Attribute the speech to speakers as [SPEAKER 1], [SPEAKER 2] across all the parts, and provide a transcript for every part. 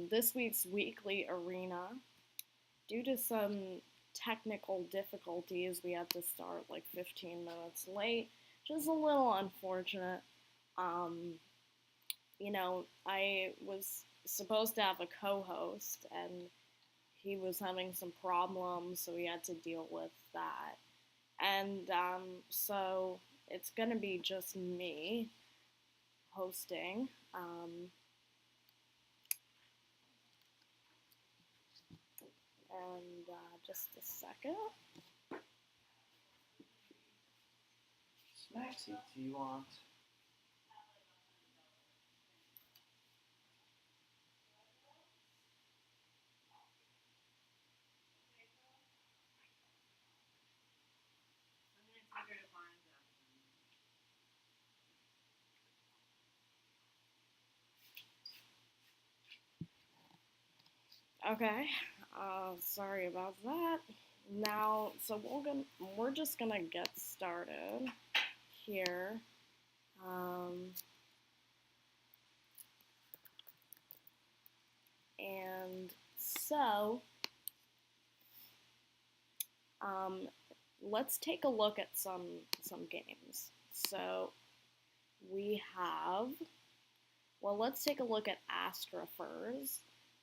[SPEAKER 1] This week's weekly arena, due to some technical difficulties, we had to start like 15 minutes late, which is a little unfortunate. Um, I was supposed to have a co host, and he was having some problems, so we had to deal with that. And so it's gonna be just me hosting. And just a second.
[SPEAKER 2] Maxie, do you want?
[SPEAKER 1] Okay, sorry about that. Now, so we're just gonna get started here. Um, and so, um, let's take a look at some games. So we have, well, let's take a look at Astrafers,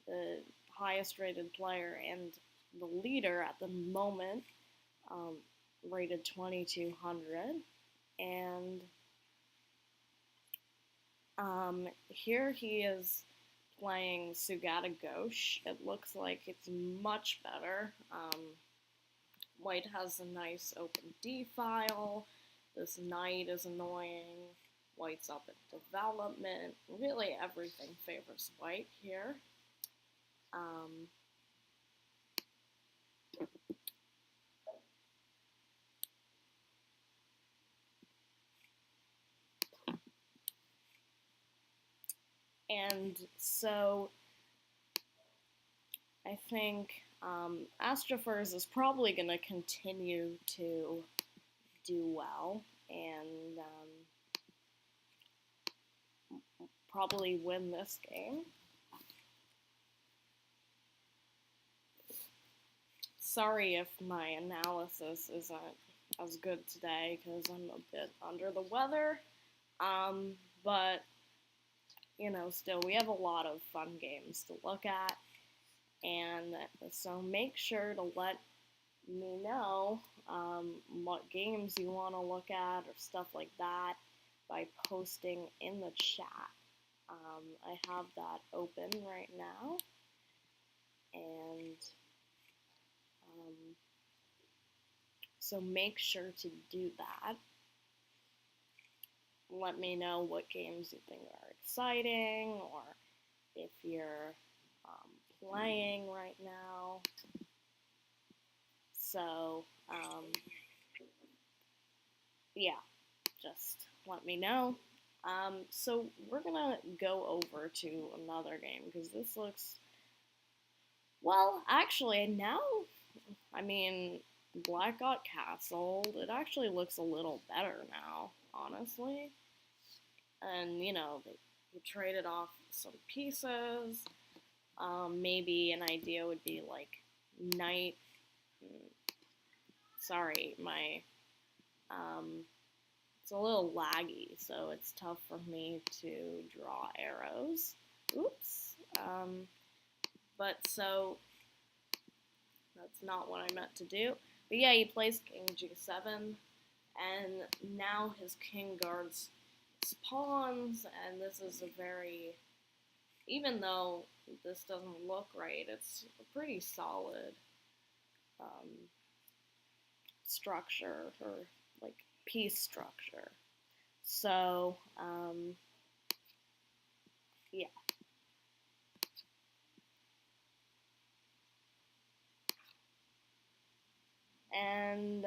[SPEAKER 1] the highest rated player and the leader at the moment, um, rated 2200. And here he is playing Sugata Ghosh. It looks like it's much better. White has a nice open D file. This knight is annoying. White's up in development. Really everything favors white here. And so I think Astrafers is probably going to continue to do well and probably win this game. Sorry if my analysis isn't as good today because I'm a bit under the weather. But, still, we have a lot of fun games to look at. And so make sure to let me know what games you want to look at or stuff like that by posting in the chat. I have that open right now. And so make sure to do that. Let me know what games you think are exciting or if you're playing right now. So, yeah, just let me know. So we're gonna go over to another game because this looks, well, actually now, I mean, Black got castled. It actually looks a little better now, honestly. And, they traded off some pieces. Maybe an idea would be like knight. Sorry, it's a little laggy, so it's tough for me to draw arrows. Oops. But so that's not what I meant to do. But yeah, he plays King G7, and now his king guards his pawns, and this is a very, even though this doesn't look right, it's a pretty solid structure, or like piece structure. So, yeah. And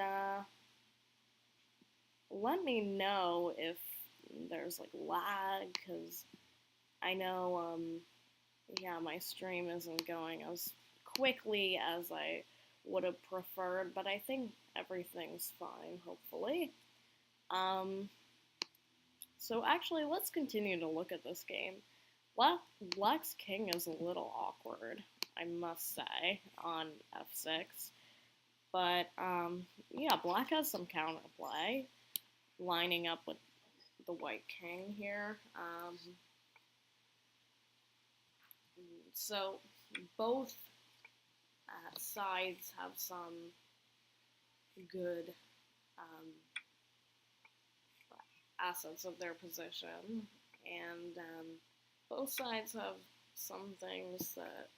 [SPEAKER 1] let me know if there's like lag, because I know, yeah, my stream isn't going as quickly as I would have preferred, but I think everything's fine, hopefully. So actually, let's continue to look at this game. Black's king is a little awkward, I must say, on f6. But, yeah, black has some counterplay, lining up with the white king here. So both sides have some good assets of their position, and both sides have some things that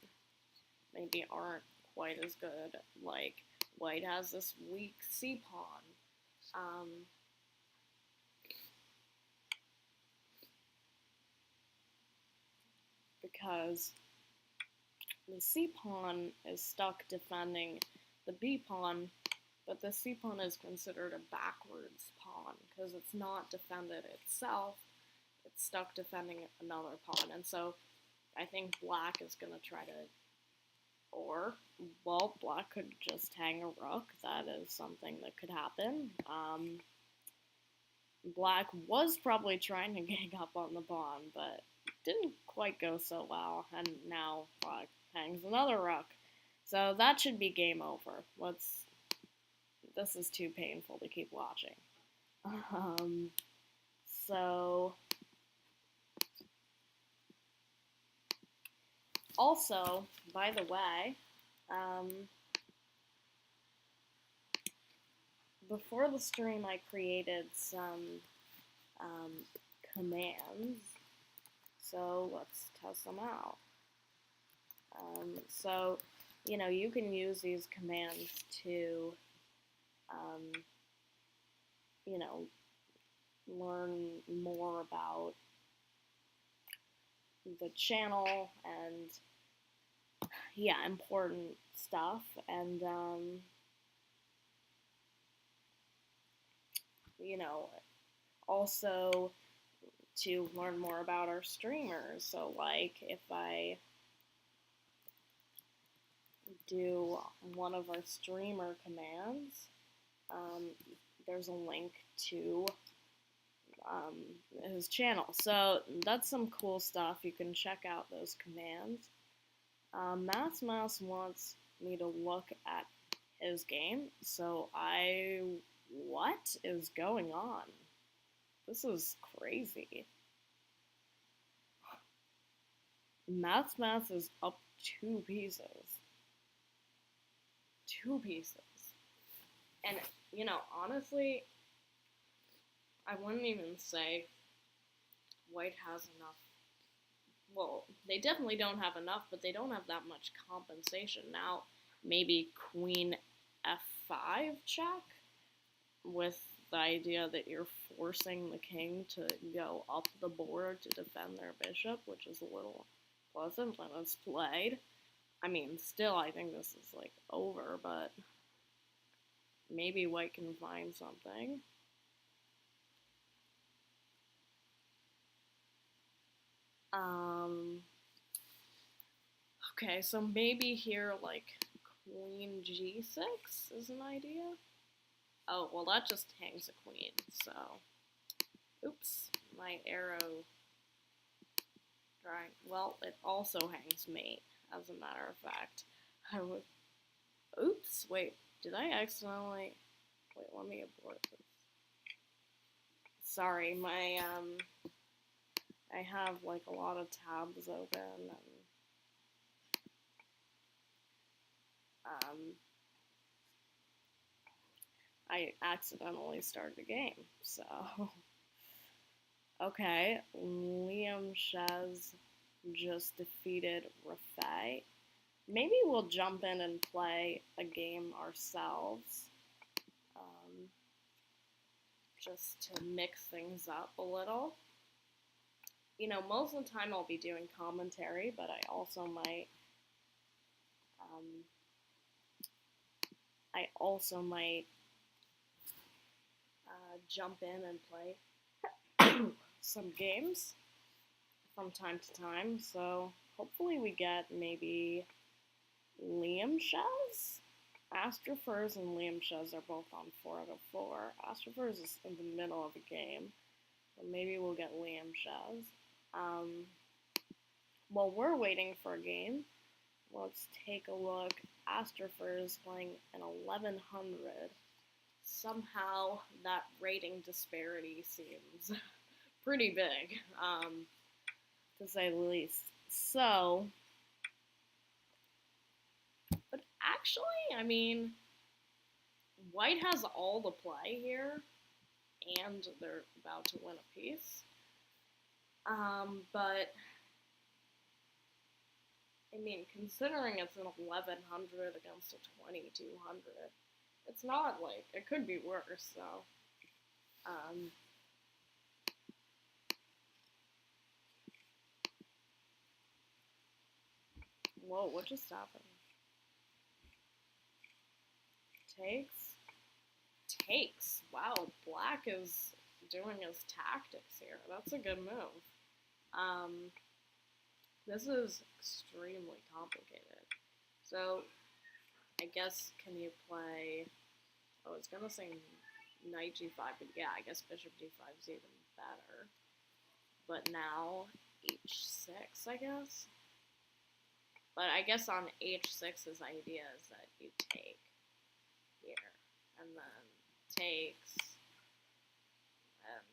[SPEAKER 1] maybe aren't quite as good, like white has this weak c-pawn. Because the c-pawn is stuck defending the b-pawn, but the c-pawn is considered a backwards pawn because it's not defended itself, it's stuck defending another pawn. And so I think black is going to try to, or, well, black could just hang a rook. That is something that could happen. Black was probably trying to gang up on the pawn, but didn't quite go so well, and now black hangs another rook. So that should be game over. This is too painful to keep watching. So, also, by the way, before the stream I created some commands, so let's test them out. So, you know, you can use these commands to, you know, learn more about the channel and, yeah, important stuff. And, you know, also to learn more about our streamers. So, like, if I do one of our streamer commands, there's a link to his channel. So that's some cool stuff. You can check out those commands. Mouse wants me to look at his game, so what is going on? This is crazy. Maths is up 2 pieces. 2 pieces. And, you know, honestly, I wouldn't even say white has enough. Well, they definitely don't have enough, but they don't have that much compensation. Now, maybe queen f5 check, with the idea that you're forcing the king to go up the board to defend their bishop, which is a little pleasant when it's played. I mean, still, I think this is, like, over, but maybe white can find something. Okay, so maybe here, like, queen g6 is an idea. Oh, well, that just hangs a queen, so, oops, my arrow drawing, well, it also hangs mate, as a matter of fact. Oops, wait, did I accidentally, wait, let me abort this. Sorry, my, I have, like, a lot of tabs open, and, I accidentally started a game, so. Okay, Liam Shez just defeated Rafay. Maybe we'll jump in and play a game ourselves, just to mix things up a little. You know, most of the time I'll be doing commentary, but I also might, jump in and play some games from time to time. So hopefully we get maybe Liam Shez. Astrofers and Liam Shez are both on 4 out of 4. Astrofers is in the middle of a game, so maybe we'll get Liam Shez. while we're waiting for a game, let's take a look. Astropher is playing an 1100. Somehow that rating disparity seems pretty big, to say the least. So, but actually, I mean, White has all the play here, and they're about to win a piece. But I mean, considering it's an 1100 against a 2200, it's not like it could be worse. So, whoa, what just happened? Takes. Wow, Black is doing his tactics here. That's a good move. This is extremely complicated. So, I guess, can you play... I was gonna say knight g5, but yeah, I guess bishop d5 is even better. But now, h6, I guess? But I guess on h6, his idea is that you take here, and then takes, and,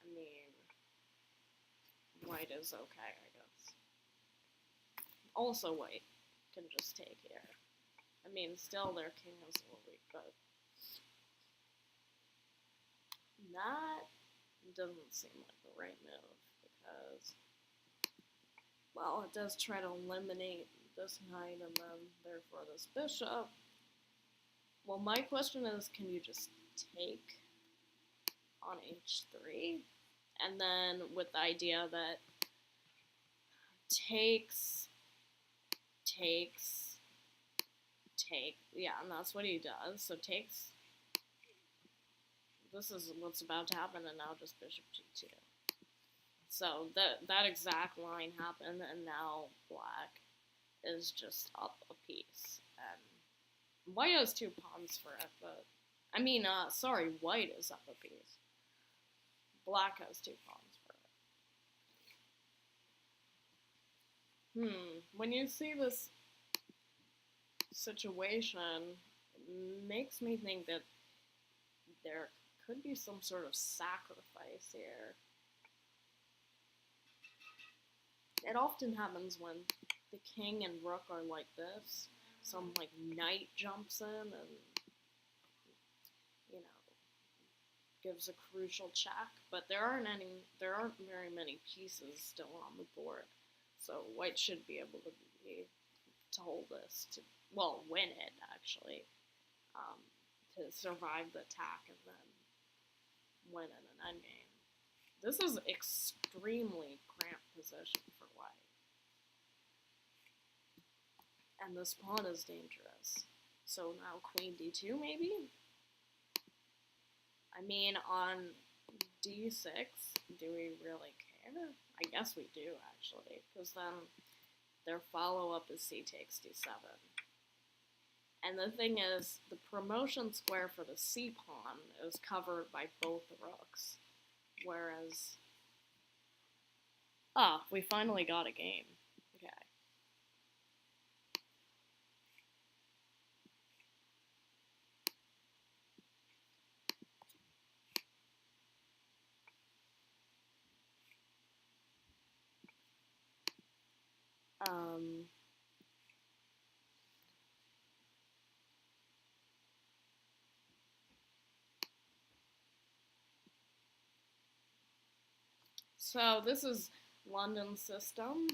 [SPEAKER 1] I mean, White is okay, I guess. Also, White can just take here. I mean, still their king is a little weak, but that doesn't seem like the right move, because, well, it does try to eliminate this knight and then, therefore, this bishop. Well, my question is, can you just take on h3? And then with the idea that takes, yeah, and that's what he does. So takes, this is what's about to happen, and now just bishop g2. So that exact line happened, and now Black is just up a piece. And White has 2 pawns for it, but, I mean, sorry, White is up a piece. Black has 2 pawns for it. When you see this situation, it makes me think that there could be some sort of sacrifice here. It often happens when the king and rook are like this. Some, like, knight jumps in and, you know, gives a crucial check. But there aren't very many pieces still on the board. So White should be able to hold this, to, well, win it, actually, to survive the attack and then win in an endgame. This is extremely cramped position for White. And this pawn is dangerous. So now queen d2, maybe? I mean, on d6, do we really care? I guess we do, actually, because then their follow-up is c takes d7. And the thing is, the promotion square for the c pawn is covered by both rooks, whereas... Ah, we finally got a game. Okay. So this is London system,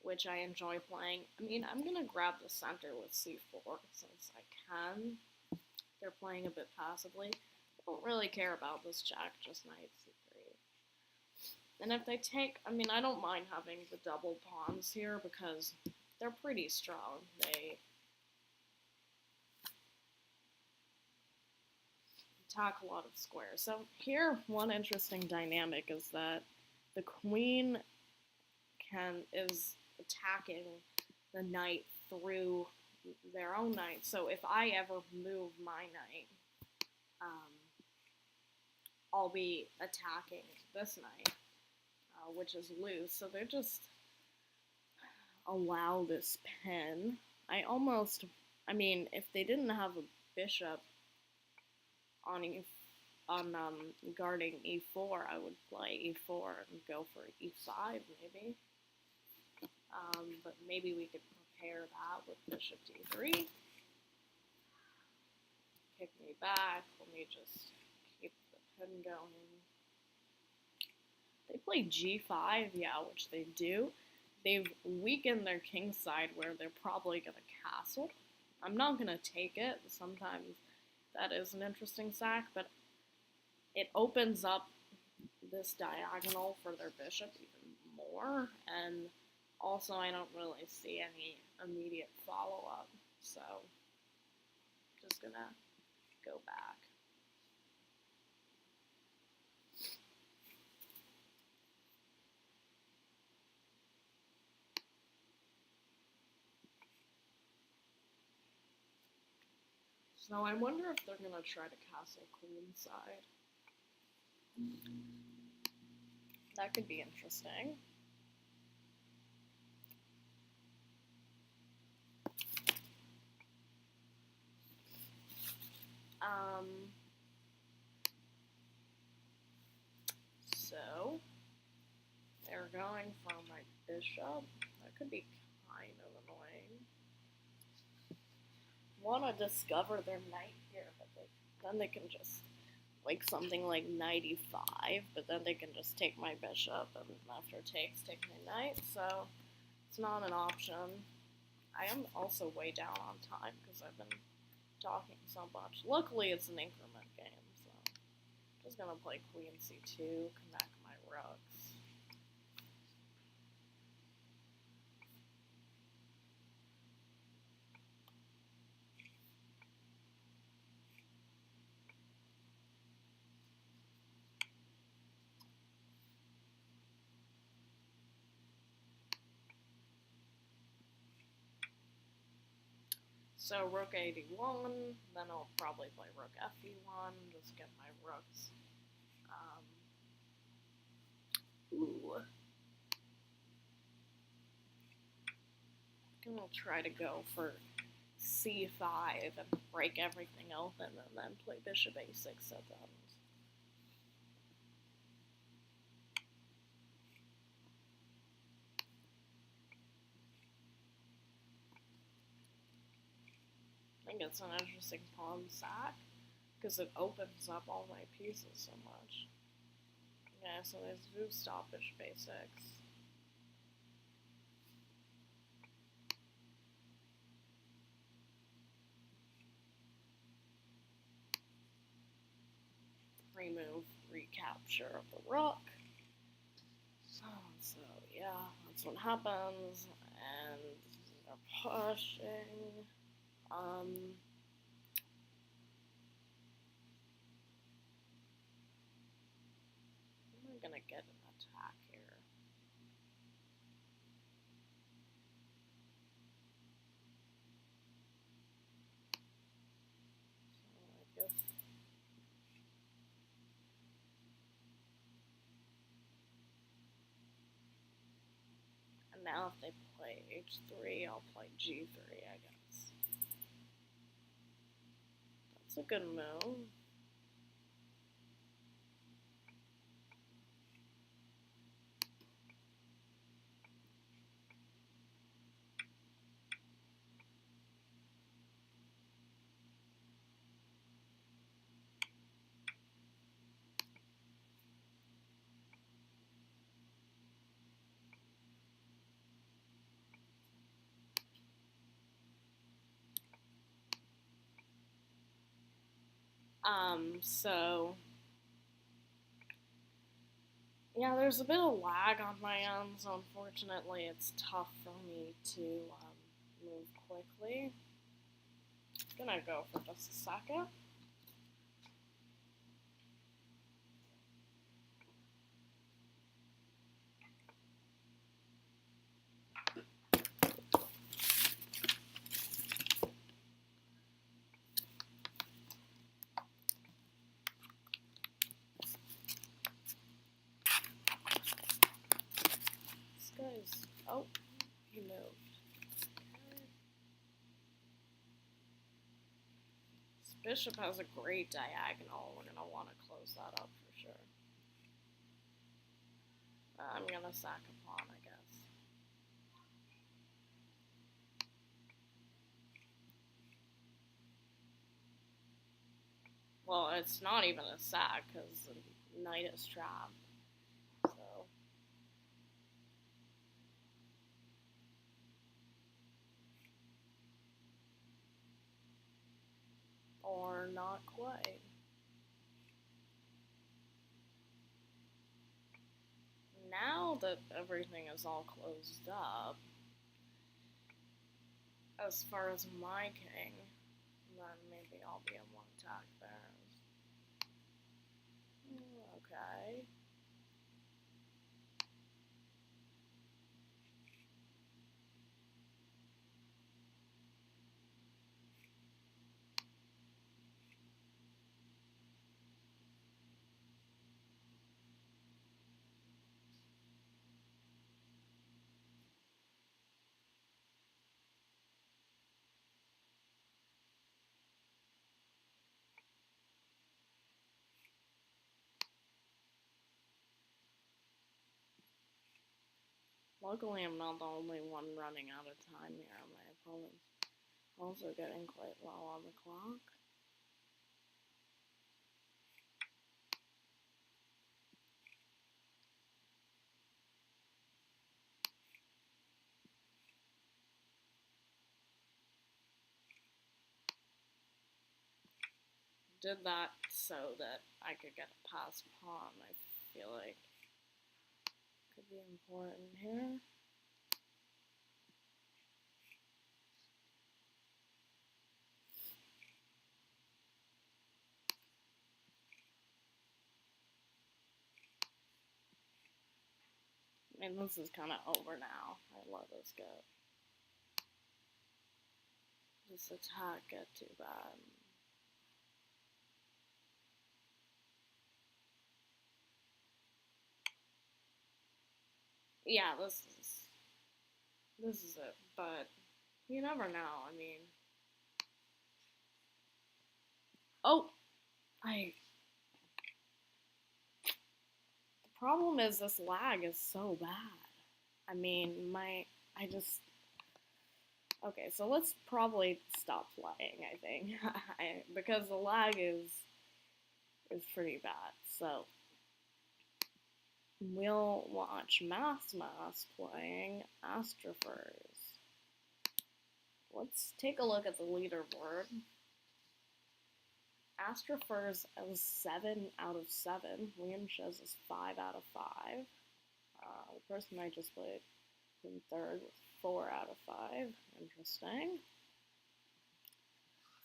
[SPEAKER 1] which I enjoy playing. I mean, I'm gonna grab the center with c4 since I can. They're playing a bit passively. I don't really care about this check, just knight c3. And if they take, I mean, I don't mind having the double pawns here because they're pretty strong. They attack a lot of squares. So here, one interesting dynamic is that the queen is attacking the knight through their own knight. So if I ever move my knight, I'll be attacking this knight, which is loose. So they're just allow this pin. I mean, if they didn't have a bishop on guarding e4, I would play e4 and go for e5 maybe. But maybe we could prepare that with bishop d3. Kick me back. Let me just keep the pin going. They play g5, yeah, which they do. They've weakened their king side where they're probably going to castle. I'm not going to take it. Sometimes that is an interesting sack, but it opens up this diagonal for their bishop even more, and also I don't really see any immediate follow-up, so just going to go back. So I wonder if they're going to try to castle coincide. That could be interesting. So they're going for my bishop. That could be kind of annoying. Want to discover their knight here, but then they can just like something like knight e5, but then they can just take my bishop, and after takes, take my knight, so it's not an option. I am also way down on time because I've been talking so much. Luckily, it's an increment game, so I'm just going to play queen c2, connect my rooks. So rook a1, then I'll probably play rook fe1, just get my rooks. I'm gonna try to go for c5 and break everything open, and then play bishop a6 at the end. I think it's an interesting pawn sack, because it opens up all my pieces so much. Yeah, so there's do stop bishop a6. Remove recapture of the rook. So yeah, that's what happens, and they're pushing. I'm gonna get an attack here. So I guess. And now if they play h3, I'll play g3, I guess. That's a good move. So yeah, there's a bit of lag on my end, so unfortunately it's tough for me to move quickly. I'm gonna go for just a second. This guy's, oh, he moved. bishop has a great diagonal. We're gonna want to close that up for sure. I'm gonna sack a pawn, I guess. Well, it's not even a sack because the knight is trapped. So. Or not quite. Now that everything is all closed up, as far as my king, then maybe I'll be able to attack theirs. Okay. Luckily, I'm not the only one running out of time here. My opponent's also getting quite low on the clock. Did that so that I could get a passed pawn. I feel like could be important here. I mean, this is kind of over now. I let this go. This attack get too bad. Yeah, this is it. But you never know. I mean, oh, the problem is this lag is so bad. I mean, okay, so let's probably stop playing, I think, because the lag is pretty bad. So we'll watch Mass playing Astrophers. Let's take a look at the leaderboard. Astrophers is 7 out of 7. Liam Shez is 5 out of 5. The person I just played in third was 4 out of 5. Interesting.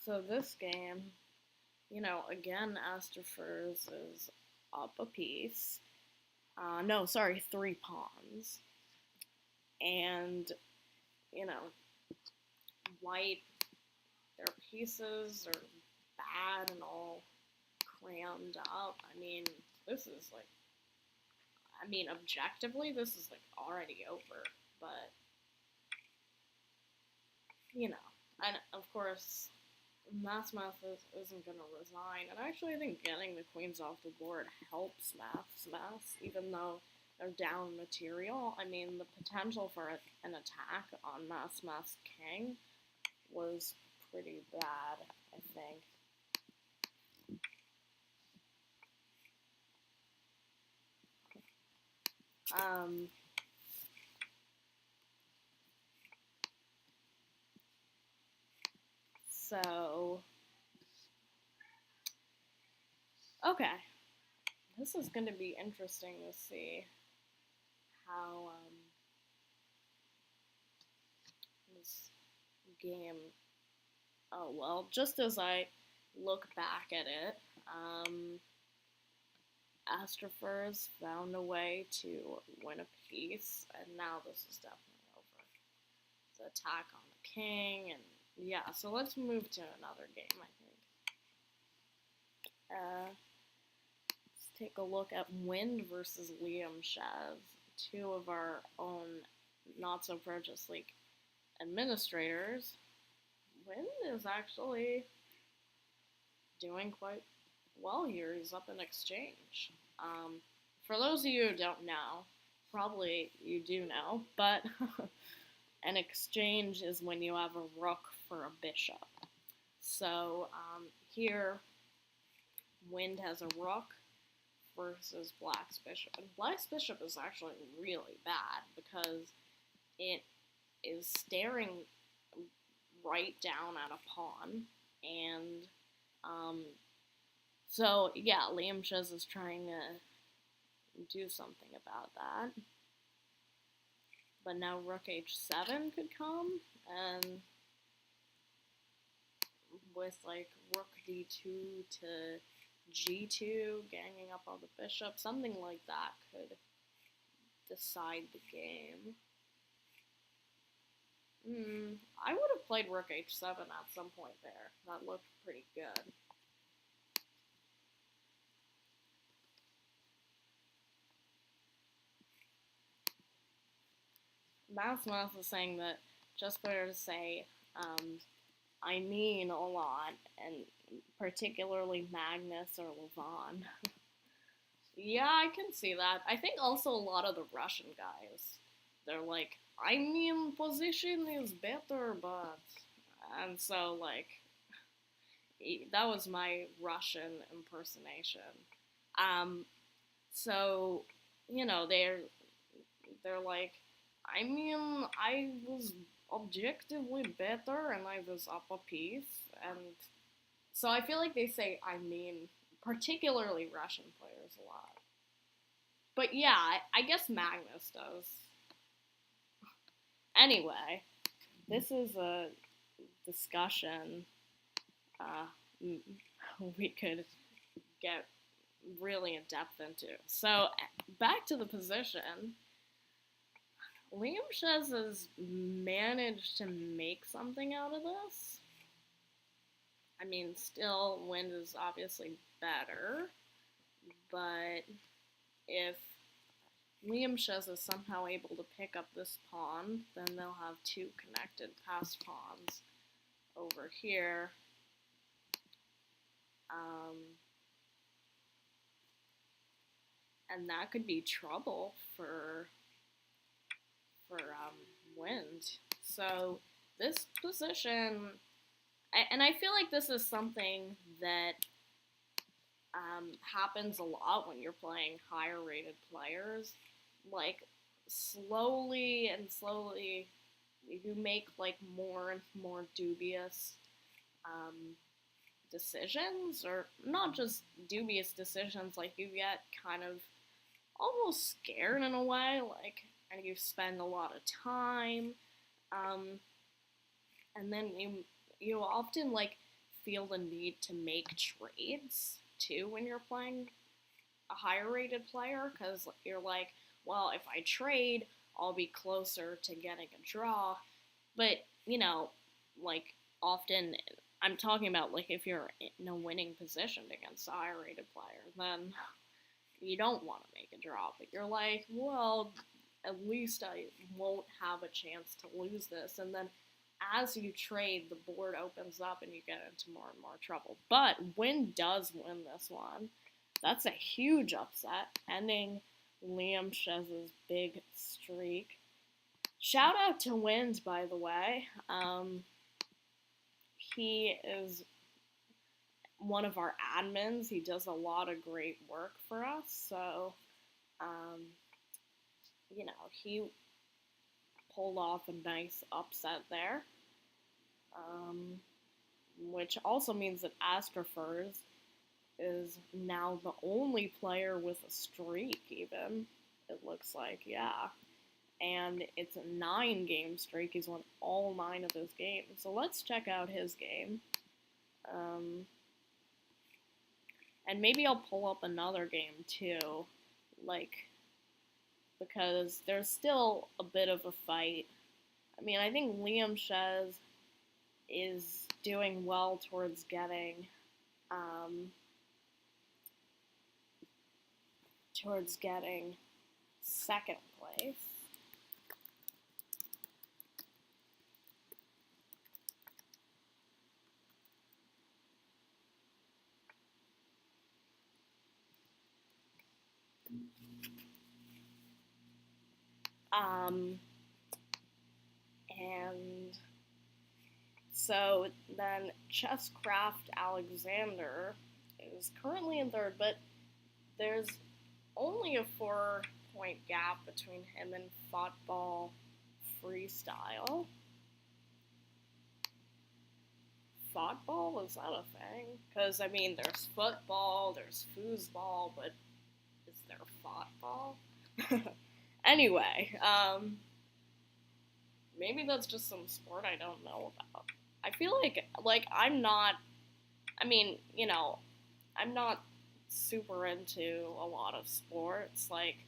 [SPEAKER 1] So this game, you know, again, Astrophers is up a piece. No, sorry, 3 pawns. And, you know, white, their pieces are bad and all crammed up. I mean, this is like, objectively, this is like already over, but, you know, and of course, Mass isn't going to resign, and actually I think getting the queens off the board helps Mass, even though they're down material. I mean, the potential for an attack on Mass king was pretty bad, I think. So, okay, this is going to be interesting to see how this game, oh well, just as I look back at it, Astrophers found a way to win a piece, and now this is definitely over. The attack on the king, and yeah, so let's move to another game, I think. Let's take a look at Wind versus Liam Shez, 2 of our own not-so-pro Just League administrators. Wind is actually doing quite well here. He's up in exchange. For those of you who don't know, probably you do know, but an exchange is when you have a rook for a bishop. So here, Wind has a rook versus Black's bishop. And Black's bishop is actually really bad because it is staring right down at a pawn. And so, yeah, Liam Shez is trying to do something about that. But now rook h7 could come, and with like rook d2 to g2, ganging up on the bishop, something like that could decide the game. I would have played rook h7 at some point there. That looked pretty good. Mathsmouth is saying that just better to say, I mean a lot, and particularly Magnus or Levon. Yeah, I can see that. I think also a lot of the Russian guys, they're like, I mean, position is better, but... And so, like, that was my Russian impersonation. So, you know, they're like, I mean, I was objectively better and I was up a piece, and so I feel like they say I mean, particularly Russian players a lot. But yeah, I guess Magnus does. Anyway, this is a discussion we could get really in depth into. So, back to the position. Liam Shez has managed to make something out of this. I mean, still, Wind is obviously better, but if Liam Shez is somehow able to pick up this pawn, then they'll have two connected passed pawns over here. And that could be trouble for Wind. So this position, and I feel like this is something that happens a lot when you're playing higher rated players. Like, slowly you make like more and more dubious decisions, or not just dubious decisions, like you get kind of almost scared in a way, like, and you spend a lot of time, and then you often like feel the need to make trades too when you're playing a higher rated player, because you're like, well, if I trade, I'll be closer to getting a draw. But, you know, like, often, I'm talking about, like, if you're in a winning position against a higher rated player, then you don't want to make a draw, but you're like, well, at least I won't have a chance to lose this. And then as you trade, the board opens up and you get into more and more trouble. But Wind does win this one. That's a huge upset, ending Liam Shez's big streak. Shout out to Wind, by the way. He is one of our admins. He does a lot of great work for us. So, you know, he pulled off a nice upset there. Which also means that Astrofers is now the only player with a streak, even. It looks like, yeah. And it's a 9-game streak. He's won all 9 of his games. So let's check out his game. And maybe I'll pull up another game, too. Like, because there's still a bit of a fight. I mean, I think Liam Shez is doing well towards getting second place. Um, and so then Chesscraft Alexander is currently in third, but there's only a 4 point gap between him and Football Freestyle. Football, is that a thing? Because, I mean, there's football, there's foosball, but is there football? Anyway, maybe that's just some sport I don't know about. I feel like I'm not, I mean, I'm not super into a lot of sports. Like,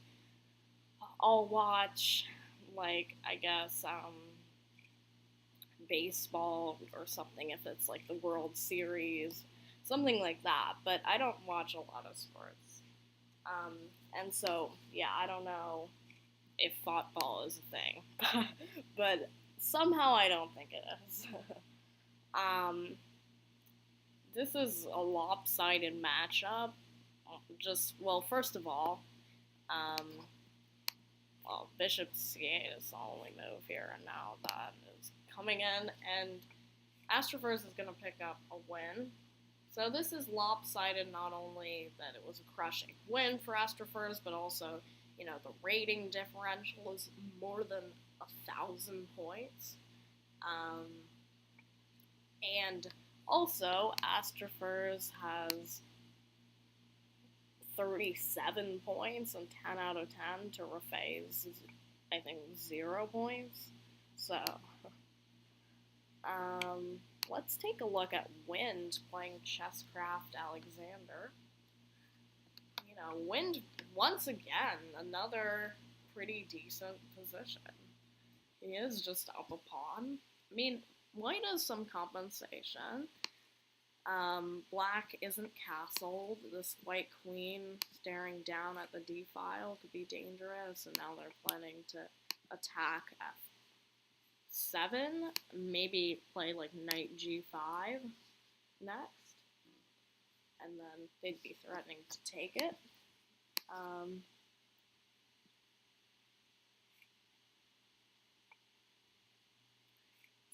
[SPEAKER 1] I'll watch, like, I guess, baseball or something if it's like the World Series, something like that. But I don't watch a lot of sports. Um, and so, yeah, I don't know if football is a thing, but somehow I don't think it is. um, this is a lopsided matchup. Well, first of all, um, well, Bishop C8 is the only move here, and now that is coming in, and Astroverse is going to pick up a win. So this is lopsided, not only that it was a crushing win for Astroverse, but also, the rating differential is more than 1,000 points. And also, Astroverse has 37 points and 10 out of 10 to Rafai's, I think, 0 points. So, let's take a look at Wind playing Chesscraft Alexander. Wind, once again, another pretty decent position. He is just up a pawn. I mean, white has some compensation. Black isn't castled. This white queen staring down at the d file could be dangerous, and now they're planning to attack f7, maybe play like knight g5 next, and then they'd be threatening to take it.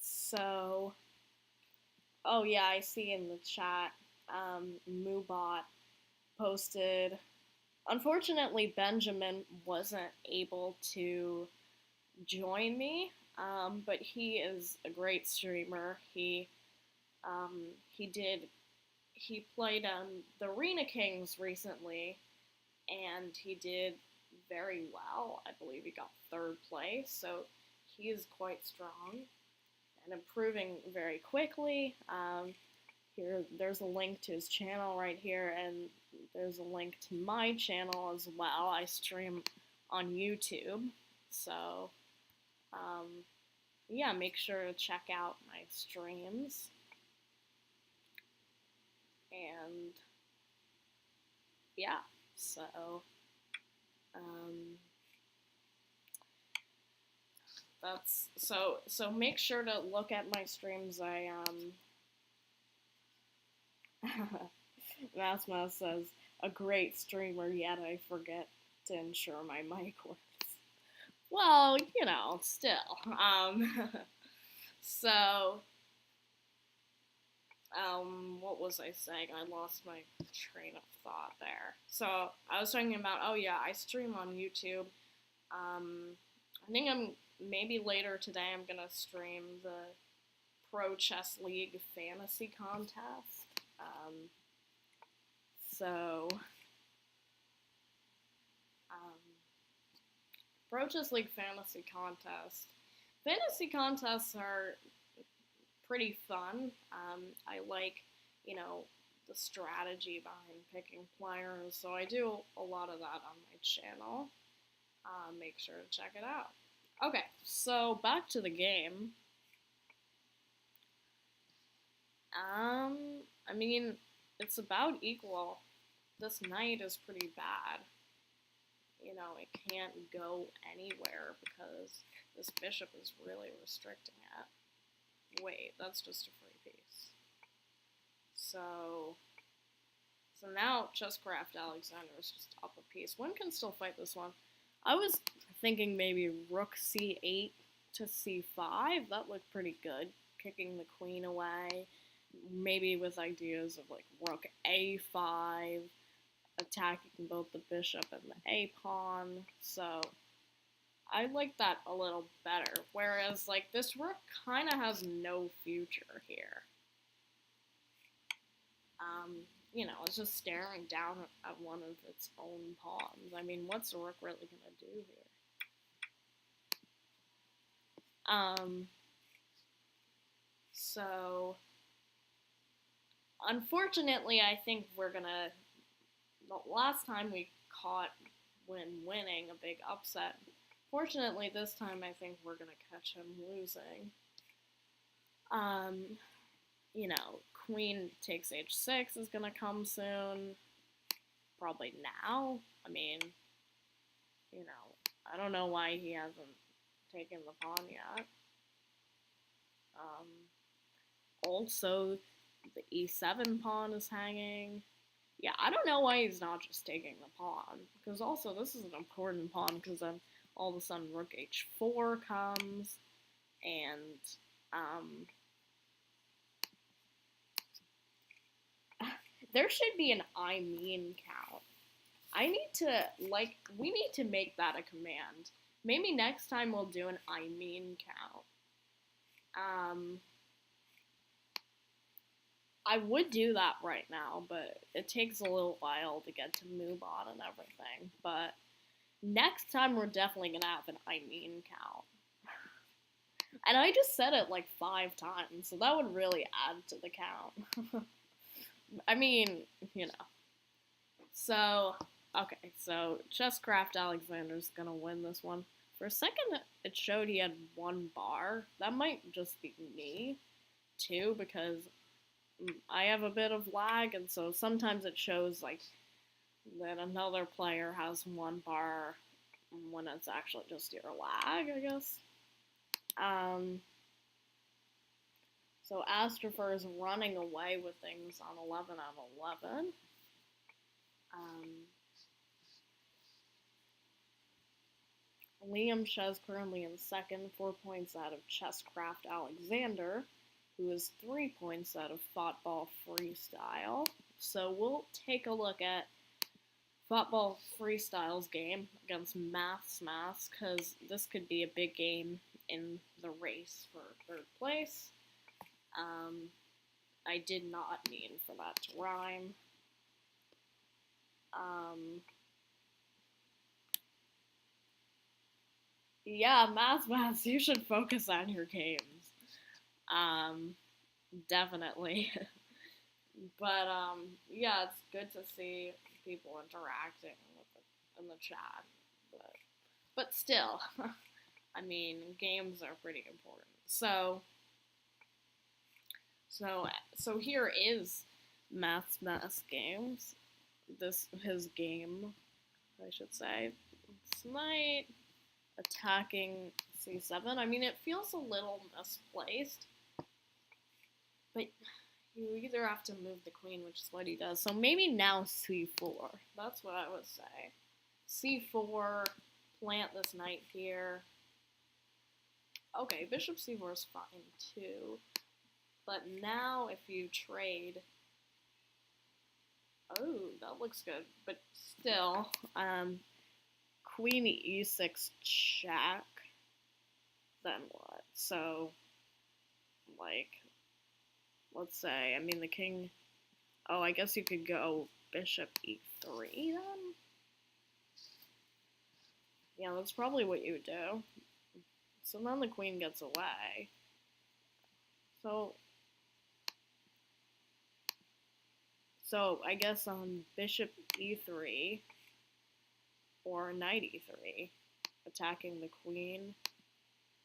[SPEAKER 1] So, oh yeah, I see in the chat, Moobot posted, unfortunately Benjamin wasn't able to join me, but he is a great streamer. He played the Arena Kings recently, and he did very well. I believe he got third place, so he is quite strong and improving very quickly. There's a link to his channel right here, and there's a link to my channel as well. I stream on YouTube, so yeah, make sure to check out my streams. And yeah, so that's so make sure to look at my streams. Masma says, a great streamer, yet I forget to ensure my mic works. Well, still. So, what was I saying? I lost my train of thought there. So, I was talking about, oh yeah, I stream on YouTube. I think maybe later today I'm gonna stream the Pro Chess League Fantasy Contest. Pro Chess League Fantasy Contest. Fantasy contests are pretty fun. I like, the strategy behind picking players, so I do a lot of that on my channel. Make sure to check it out. Okay, so back to the game. I mean, it's about equal. This knight is pretty bad. It can't go anywhere because this bishop is really restricting it. Wait, that's just a free piece. So So now Chesscraft Alexander is just up a piece. One can still fight this one. I was thinking maybe rook c8 to c5. That looked pretty good. Kicking the queen away. Maybe with ideas of like rook a5, attacking both the bishop and the a pawn. So I like that a little better. Whereas like this rook kind of has no future here. You know, it's just staring down at one of its own pawns. I mean, what's the rook really gonna do here? So, unfortunately, I think we're gonna, the last time we caught when winning a big upset, fortunately this time I think we're gonna catch him losing. You know, queen takes h6 is gonna come soon. Probably now. I mean, you know, I don't know why he hasn't taken the pawn yet. Also, the e7 pawn is hanging. Yeah, I don't know why he's not just taking the pawn. Because also, this is an important pawn because then all of a sudden rook h4 comes. And, there should be an I mean count. I need to, like, we need to make that a command. Maybe next time we'll do an I mean count. I would do that right now, but it takes a little while to get to move on and everything. But next time we're definitely going to have an I mean count. And I just said it like 5 times, so that would really add to the count. I mean, you know. So, okay, so Chesscraft Alexander's going to win this one. For a second, it showed he had 1 bar. That might just be me, too, because I have a bit of lag, and so sometimes it shows, like, that another player has 1 bar when it's actually just your lag, I guess. So Astropher is running away with things on 11 out of 11. Liam Sheh's currently in second, 4 points out of Chesscraft Alexander, who is 3 points out of Thoughtball Freestyle. So we'll take a look at Thoughtball Freestyle's game against Maths, because this could be a big game in the race for 3rd place. I did not mean for that to rhyme. Yeah, Maths, you should focus on your games. Definitely. But, yeah, it's good to see people interacting in the chat. But still, I mean, games are pretty important. So here is Maths games. His game, I should say. It's knight attacking c7. I mean, it feels a little misplaced, but you either have to move the queen, which is what he does. So maybe now c4. That's what I would say. c4, plant this knight here. Okay, bishop c4 is fine too. But now if you trade... Oh, that looks good. But still, queen e6 check. Then what? So, like, let's say, I mean, the king... Oh, I guess you could go bishop e3 then? Yeah, that's probably what you would do. So then the queen gets away. So I guess on bishop e3 or knight e3, attacking the queen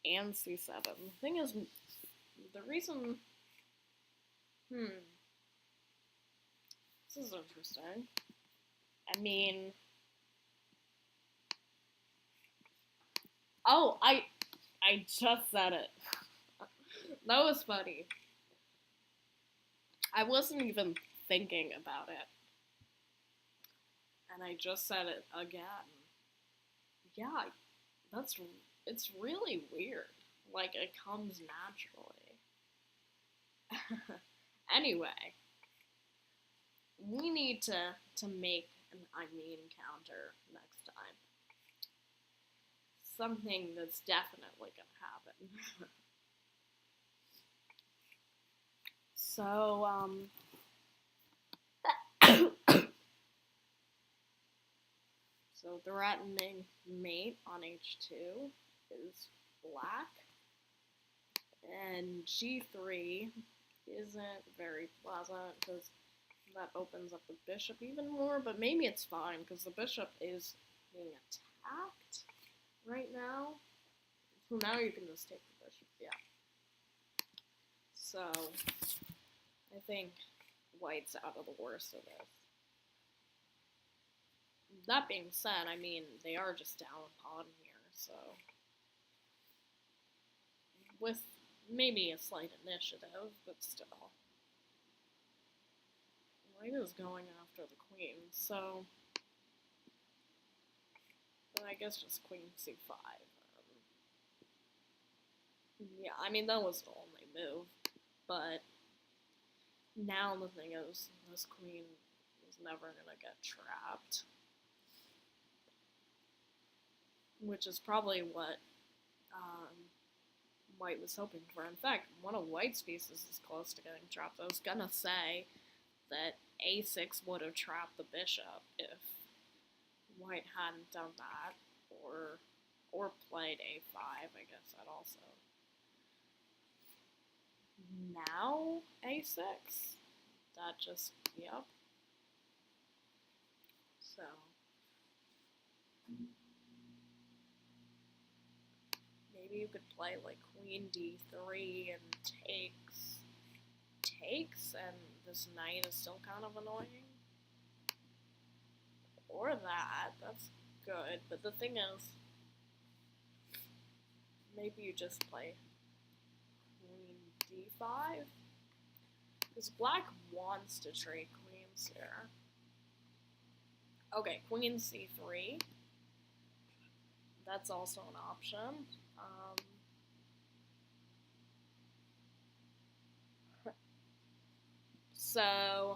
[SPEAKER 1] and c7. The thing is, the reason... This is interesting. I mean... Oh, I just said it. That was funny. I wasn't even thinking about it. And I just said it again. Yeah, that's it's really weird. Like it comes naturally. Anyway, we need to make an I mean counter next time. Something that's definitely gonna happen. So, so threatening mate on H2 is black, and G3 isn't very pleasant because that opens up the bishop even more, but maybe it's fine because the bishop is being attacked right now. So now you can just take the bishop, yeah. So, I think white's out of the worst of this. That being said, I mean, they are just down a pawn here, so with maybe a slight initiative, but still. White is going after the queen, so I guess just queen c5. Yeah, I mean, that was the only move, but now the thing is, this queen is never gonna get trapped. Which is probably what white was hoping for. In fact, one of white's pieces is close to getting trapped. I was gonna say that a6 would have trapped the bishop if white hadn't done that, or played a5, I guess that also. Now a6, that just, yep. So, maybe you could play like queen d3 and takes, and this knight is still kind of annoying. Or that's good, but the thing is, maybe you just play queen d5, because black wants to trade queens here. Okay, queen c3, that's also an option. So,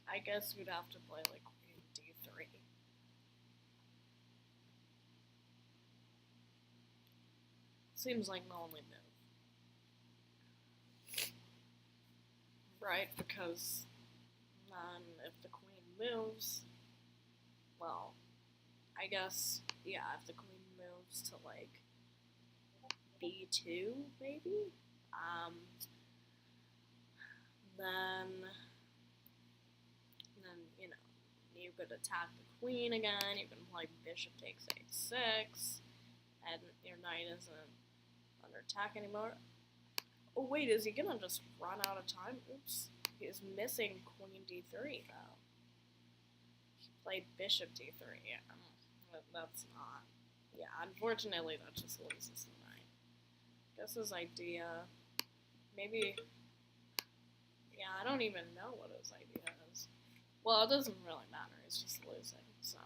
[SPEAKER 1] I guess you'd have to play like queen d3. Seems like the only move. Right, because then if the queen moves, well, I guess, yeah, if the queen moves to like b2, maybe, then you know, you could attack the queen again, you can play bishop takes a6, and your knight isn't under attack anymore. Oh wait, is he gonna just run out of time? Oops, he's missing queen d3 though. He played bishop d3, yeah, that's not, yeah, unfortunately that just loses the knight. Guess his idea, maybe, yeah, I don't even know what his idea is. Well, it doesn't really matter, he's just losing, so.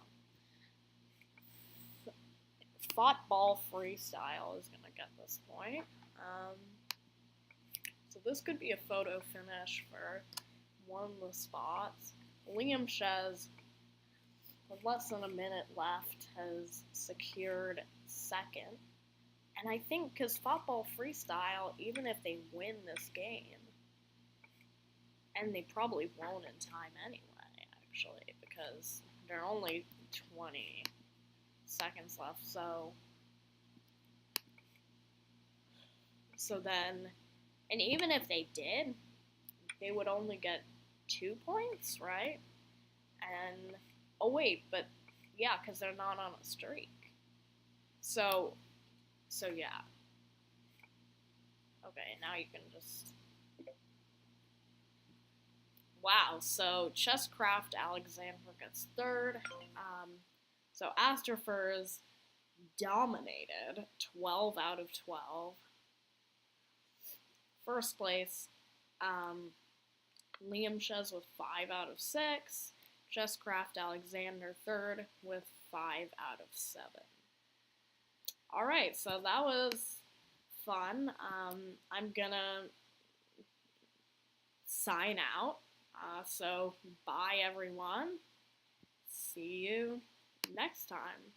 [SPEAKER 1] Football freestyle is gonna get this point. So this could be a photo finish for one of the spots. Liam Shez, with less than a minute left, has secured second. And I think because football freestyle, even if they win this game, and they probably won't in time anyway, actually, because there are only 20 seconds left, so then, and even if they did, they would only get 2 points, right? And, oh wait, but, yeah, because they're not on a streak. So yeah. Okay, now you can just Wow, so Chesscraft Alexander gets third. So Astrophers dominated 12 out of 12. First place, Liam Shez with 5 out of 6. Chesscraft Alexander third with 5 out of 7. Alright, so that was fun. I'm gonna sign out. So bye everyone. See you next time.